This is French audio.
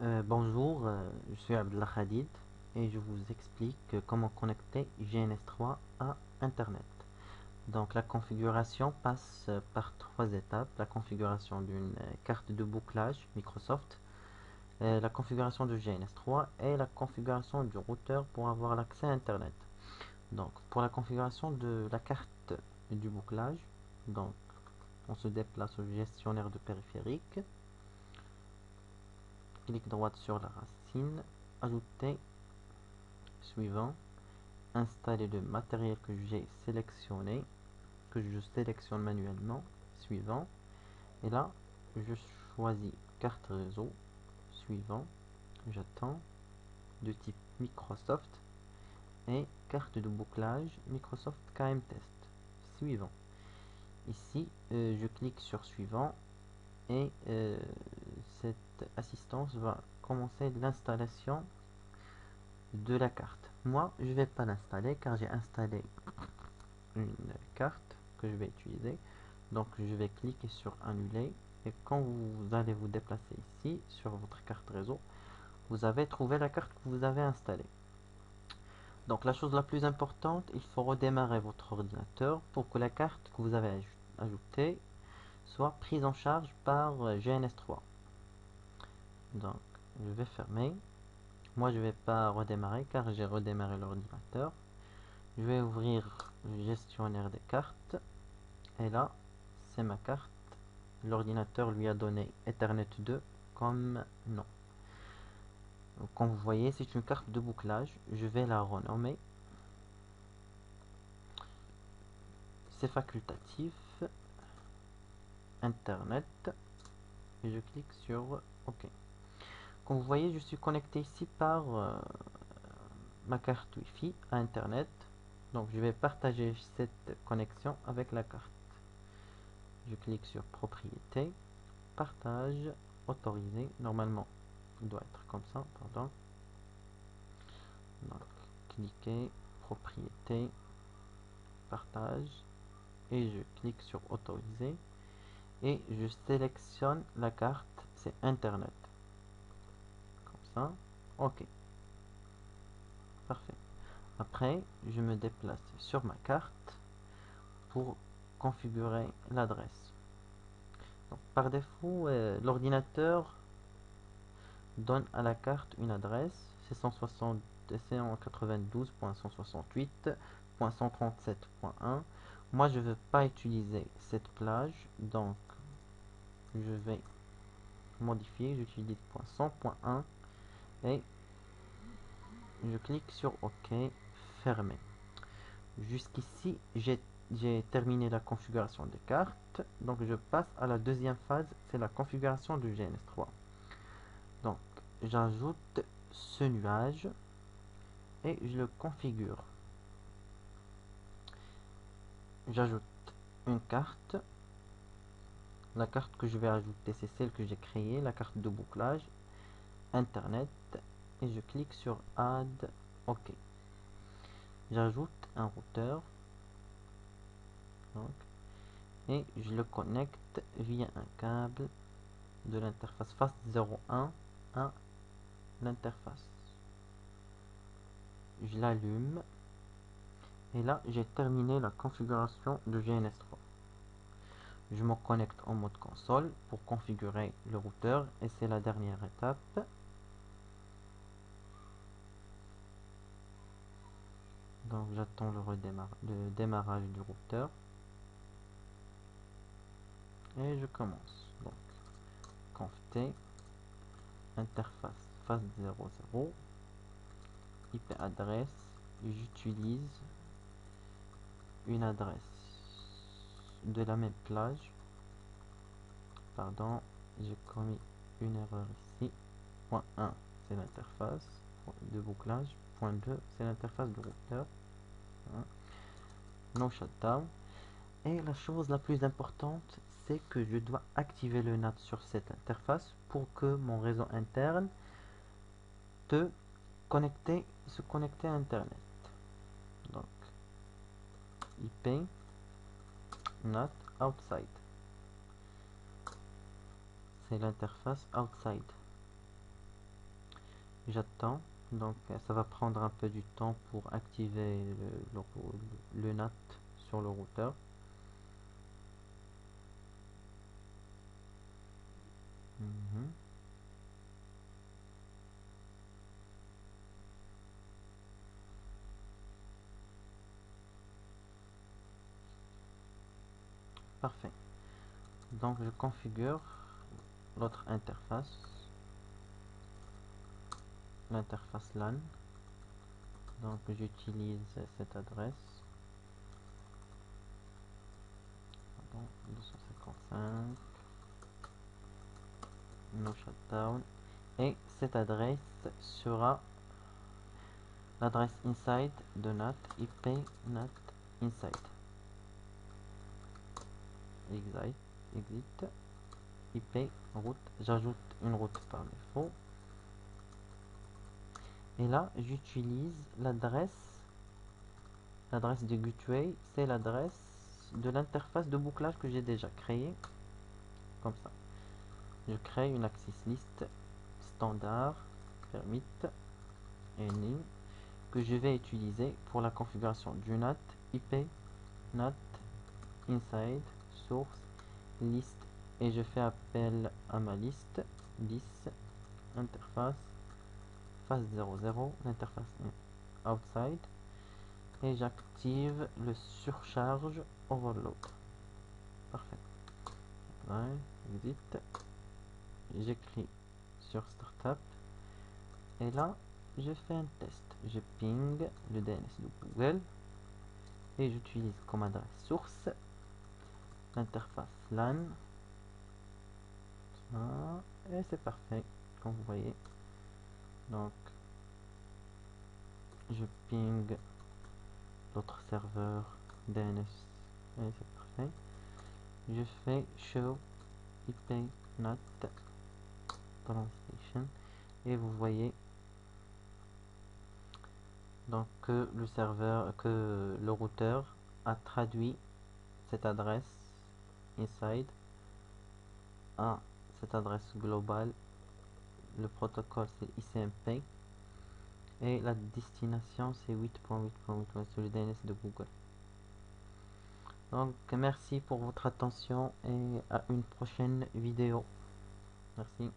Bonjour, je suis Abdullah Khalid et je vous explique comment connecter GNS3 à Internet. Donc la configuration passe par trois étapes. La configuration d'une carte de bouclage Microsoft, la configuration de GNS3 et la configuration du routeur pour avoir l'accès à Internet. Donc pour la configuration de la carte du bouclage, donc on se déplace au gestionnaire de périphérique, clic droit sur la racine, ajouter, suivant, installer le matériel que j'ai sélectionné, que je sélectionne manuellement, suivant, et là je choisis carte réseau, suivant, j'attends, de type Microsoft et carte de bouclage Microsoft KM Test, suivant. Ici je clique sur suivant et cette assistance va commencer l'installation de la carte. Moi, je vais pas l'installer car j'ai installé une carte que je vais utiliser. Donc, je vais cliquer sur annuler et quand vous allez vous déplacer ici sur votre carte réseau, vous avez trouvé la carte que vous avez installée. Donc, la chose la plus importante, il faut redémarrer votre ordinateur pour que la carte que vous avez ajoutée soit prise en charge par GNS3. Donc, je vais fermer. Moi, je vais pas redémarrer car j'ai redémarré l'ordinateur. Je vais ouvrir le gestionnaire des cartes et là, c'est ma carte. L'ordinateur lui a donné Ethernet 2 comme nom. Donc, comme vous voyez, c'est une carte de bouclage. Je vais la renommer. C'est facultatif. Internet. Et je clique sur OK. Comme vous voyez, je suis connecté ici par ma carte Wi-Fi à Internet. Donc je vais partager cette connexion avec la carte. Je clique sur propriété, partage, autoriser. Normalement, il doit être comme ça, pardon. Donc, cliquez, propriété, partage, et je clique sur autoriser. Et je sélectionne la carte, c'est Internet. Comme ça, OK. Parfait. Après, je me déplace sur ma carte pour configurer l'adresse. Par défaut, l'ordinateur donne à la carte une adresse, c'est 192.168.137.1. Moi, je ne veux pas utiliser cette plage, donc je vais modifier, j'utilise .100.1 et je clique sur OK, fermer. Jusqu'ici, j'ai terminé la configuration des cartes, donc je passe à la deuxième phase, c'est la configuration du GNS3. Donc, j'ajoute ce nuage et je le configure. J'ajoute une carte. La carte que je vais ajouter, c'est celle que j'ai créée, la carte de bouclage, Internet, et je clique sur Add, OK. J'ajoute un routeur, donc, et je le connecte via un câble de l'interface FAST01 à l'interface. Je l'allume et là j'ai terminé la configuration de GNS3. Je me connecte en mode console pour configurer le routeur et c'est la dernière étape. Donc j'attends le démarrage du routeur et je commence. Donc conft interface FAST00 IP adresse, j'utilise une adresse de la même plage. Pardon, j'ai commis une erreur ici. Point 1, c'est l'interface de bouclage. Point 2, c'est l'interface du routeur. No shutdown. Et la chose la plus importante, c'est que je dois activer le NAT sur cette interface pour que mon réseau interne se connecter à Internet. Donc, IP NAT outside. C'est l'interface outside. J'attends. Donc ça va prendre un peu du temps pour activer le NAT sur le routeur. Parfait. Donc je configure l'autre interface, l'interface LAN. Donc j'utilise cette adresse. Pardon, 255 no shutdown, et cette adresse sera l'adresse inside de NAT, IP NAT inside. Exit IP route, j'ajoute une route par défaut, et là j'utilise l'adresse de gateway, c'est l'adresse de l'interface de bouclage que j'ai déjà créée. Comme ça, je crée une access list standard permit any que je vais utiliser pour la configuration du NAT, IP NAT inside source list, et je fais appel à ma liste 10 interface phase 00, l'interface outside, et j'active le surcharge overload. Parfait. Ouais, exit, j'écris sur startup, et là je fais un test. Je ping le DNS de Google et j'utilise comme adresse source l'interface LAN. Et c'est parfait, comme vous voyez. Donc je ping l'autre serveur DNS et c'est parfait. Je fais show IP NAT translation et vous voyez donc que le routeur a traduit cette adresse inside à cette adresse globale. Le protocole c'est ICMP et la destination c'est 8.8.8, c'est le DNS de Google. Donc merci pour votre attention et à une prochaine vidéo. Merci.